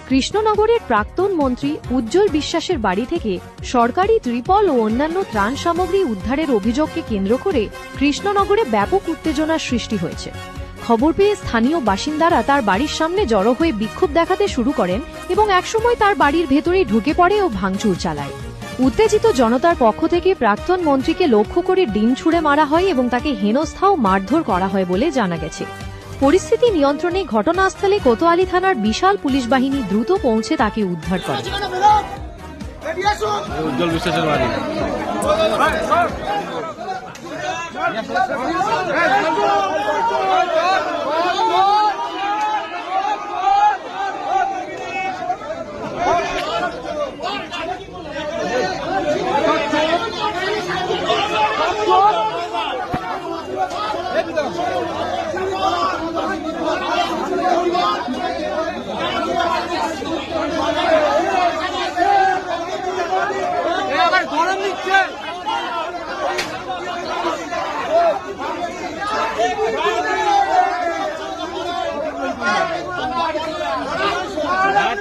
কৃষ্ণনগরের প্রাক্তন মন্ত্রী উজ্জ্বল বিশ্বাসের বাড়ি থেকে সরকারি ত্রিপল ও অন্যান্য ত্রাণ সামগ্রী উদ্ধারের অভিযোগকে কেন্দ্র করে কৃষ্ণনগরে ব্যাপক উত্তেজনার সৃষ্টি হয়েছে। খবর পেয়ে স্থানীয় বাসিন্দারা তার বাড়ির সামনে জড়ো হয়ে বিক্ষোভ দেখাতে শুরু করেন এবং একসময় তার বাড়ির ভেতরেই ঢুকে পড়ে ও ভাঙচুর চালায়। উত্তেজিত জনতার পক্ষ থেকে প্রাক্তন মন্ত্রীকে লক্ষ্য করে ডিম ছুঁড়ে মারা হয় এবং তাকে হেনস্থা ও মারধর করা হয় বলে জানা গেছে। পরিস্থিতি নিয়ন্ত্রণে ঘটনাস্থলে কোতোয়ালি থানার বিশাল পুলিশ বাহিনী দ্রুত পৌঁছে তাকে উদ্ধার করে। উজ্জ্বল বিশ্বাসের বাড়ি।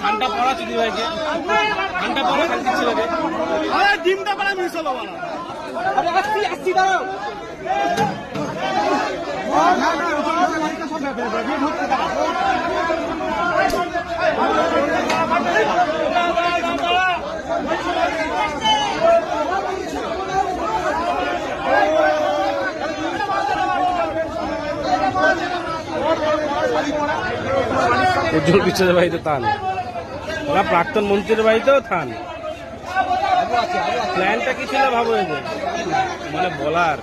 ঠান্ডা পড়া চিনি ভাইকে ঠান্ডা পড়া খালি দিচ্ছে লাগে। আরে ডিমটা পড়া মিস হলো বাবা। আরে আসছি আসছি দাও। না না ওটা সব বেরিয়ে ঢুকতে দাও। উজ্জ্বল বিশ্বাসের বাড়িতে থান, ওরা প্রাক্তন মন্ত্রীর বাড়িতেও থান। প্ল্যানটা কি ছিল ভাবো, মানে বলার